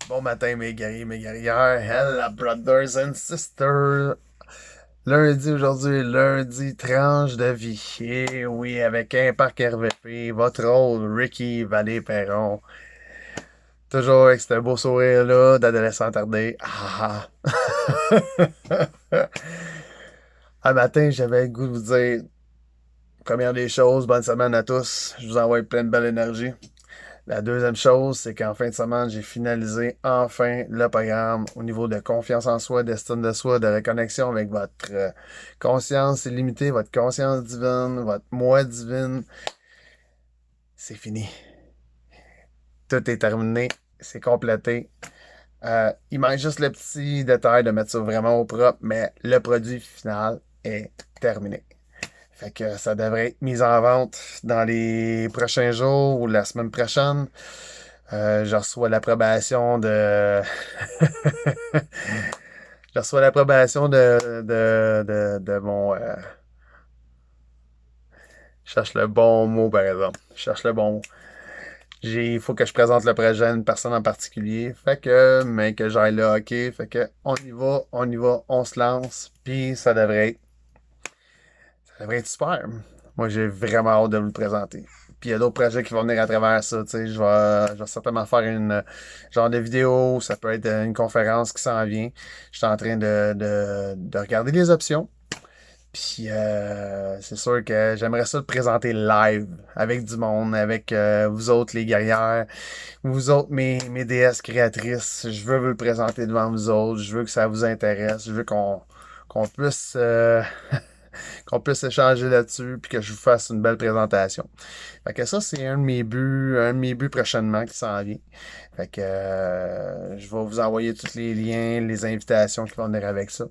Bon matin, mes guerriers, mes guerrières. Hello, brothers and sisters. Lundi aujourd'hui, lundi, tranche de vie. Et oui, avec Impact RVP, votre rôle, Ricky Vallée-Perron. Toujours avec ce beau sourire-là d'adolescent tardé. Ah! Un matin, j'avais le goût de vous dire, première des choses, bonne semaine à tous. Je vous envoie plein de belle énergie. La deuxième chose, c'est qu'en fin de semaine, j'ai finalisé enfin le programme au niveau de confiance en soi, d'estime de soi, de reconnexion avec votre conscience illimitée, votre conscience divine, votre moi divine. C'est fini. Tout est terminé. C'est complété. Il manque juste le petit détail de mettre ça vraiment au propre, mais le produit final est terminé. Fait que ça devrait être mis en vente dans les prochains jours ou la semaine prochaine. Je reçois l'approbation de. Je reçois l'approbation de mon. Je cherche le bon mot, par exemple. Je cherche le bon mot. Il faut que je présente le projet à une personne en particulier. Fait que, mais que j'aille là, ok. Fait que, on y va, on se lance. Puis ça devrait être super. Moi, j'ai vraiment hâte de vous le présenter. Puis il y a d'autres projets qui vont venir à travers ça. Tu sais, je vais certainement faire une genre de vidéo. Ça peut être une conférence qui s'en vient. Je suis en train de regarder les options. Puis c'est sûr que j'aimerais ça le présenter live avec du monde, avec vous autres les guerrières, vous autres mes déesses créatrices. Je veux vous le présenter devant vous autres. Je veux que ça vous intéresse. Je veux qu'on puisse qu'on puisse échanger là-dessus, puis que je vous fasse une belle présentation. Fait que ça, c'est un de mes buts prochainement qui s'en vient. Fait que je vais vous envoyer tous les liens, les invitations qui vont venir avec ça.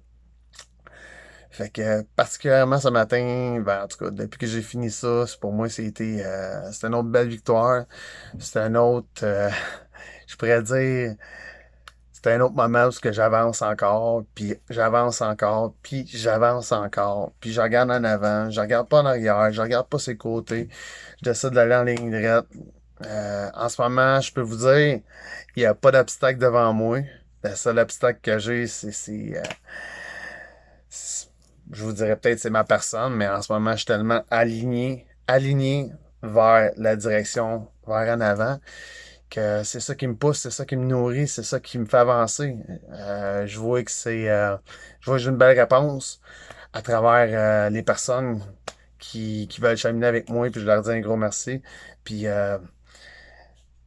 Fait que particulièrement ce matin, ben, en tout cas, depuis que j'ai fini ça, pour moi, c'était une autre belle victoire. C'était un autre, je pourrais dire, c'était un autre moment où ce que j'avance encore, puis j'avance encore, puis j'avance encore, puis je regarde en avant, je regarde pas en arrière, je regarde pas ses côtés, je décide d'aller en ligne droite. En ce moment, je peux vous dire, il n'y a pas d'obstacle devant moi. Le seul obstacle que j'ai, je vous dirais peut-être c'est ma personne, mais en ce moment, je suis tellement aligné vers la direction, vers en avant que c'est ça qui me pousse, c'est ça qui me nourrit, c'est ça qui me fait avancer. Je vois que je vois que j'ai une belle réponse à travers les personnes qui veulent cheminer avec moi, puis je leur dis un gros merci. Puis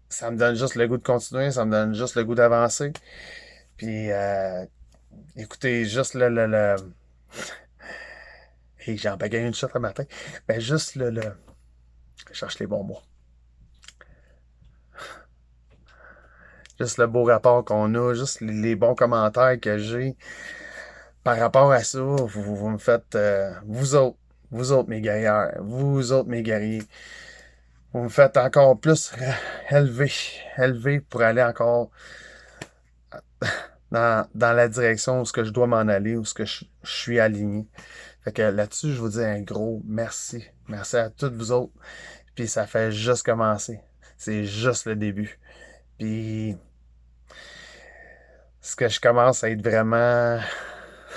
ça me donne juste le goût de continuer, ça me donne juste le goût d'avancer. Puis écoutez, juste et j'en bagaille une shot le matin. Mais juste je cherche les bons mots. Juste le beau rapport qu'on a, juste les bons commentaires que j'ai. Par rapport à ça, vous me faites, vous autres mes guerrières, vous autres mes guerriers, vous me faites encore plus élever, élever pour aller encore dans la direction où ce que je dois m'en aller, où ce que je suis aligné. Fait que là-dessus, je vous dis un gros merci. Merci à toutes vous autres. Puis ça fait juste commencer. C'est juste le début. Puis ce que je commence à être vraiment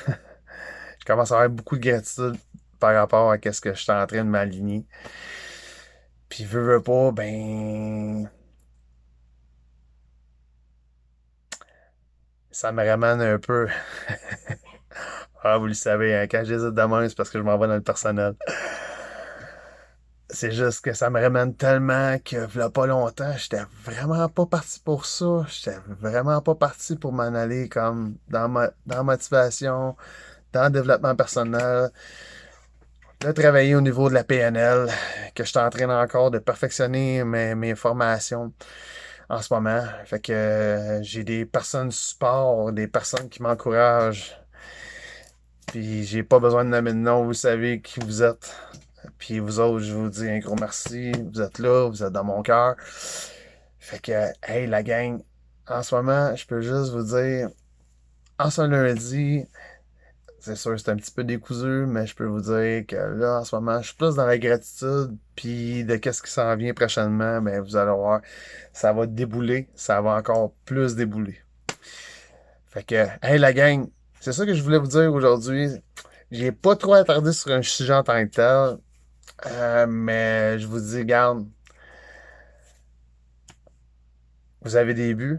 je commence à avoir beaucoup de gratitude par rapport à ce que je suis en train de m'aligner. Puis veux pas, ben ça me ramène un peu. Ah, vous le savez, hein, quand j'hésite de même, c'est parce que je m'en vais dans le personnel. C'est juste que ça me ramène tellement que, il pas longtemps, j'étais vraiment pas parti pour ça. J'étais vraiment pas parti pour m'en aller comme dans la motivation, dans le développement personnel, de travailler au niveau de la PNL, que je suis en train encore de perfectionner mes formations en ce moment. Fait que j'ai des personnes support, des personnes qui m'encouragent. Puis j'ai pas besoin de nommer de nom, vous savez qui vous êtes. Puis vous autres, je vous dis un gros merci. Vous êtes là, vous êtes dans mon cœur. Fait que, hey, la gang, en ce moment, je peux juste vous dire, en ce lundi, c'est sûr, c'est un petit peu décousu, mais je peux vous dire que là, en ce moment, je suis plus dans la gratitude, puis de qu'est-ce qui s'en vient prochainement, mais vous allez voir, ça va débouler, ça va encore plus débouler. Fait que, hey la gang, c'est ça que je voulais vous dire aujourd'hui. J'ai pas trop attardé sur un sujet en tant que tel, mais je vous dis, garde, vous avez des buts,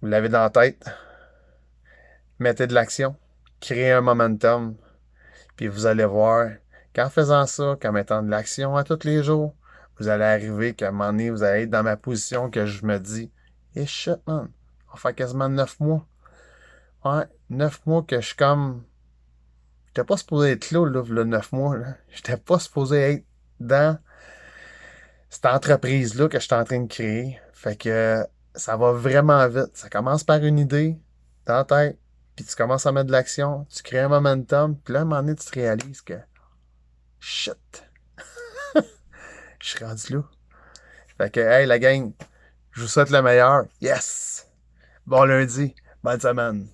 vous l'avez dans la tête, mettez de l'action, créez un momentum, puis vous allez voir qu'en faisant ça, qu'en mettant de l'action à tous les jours, vous allez arriver qu'à un moment donné, vous allez être dans ma position que je me dis, et shit, man, on va faire quasiment 9 mois. Ouais, 9 mois que je suis comme. J'étais pas supposé être là, le 9 mois. Là. J'étais pas supposé être dans cette entreprise-là que je suis en train de créer. Fait que ça va vraiment vite. Ça commence par une idée dans la tête, puis tu commences à mettre de l'action, tu crées un momentum, puis là, à un moment donné, tu te réalises que shit, je suis rendu là. Fait que, hey, la gang, je vous souhaite le meilleur. Yes! Bon lundi, bonne semaine.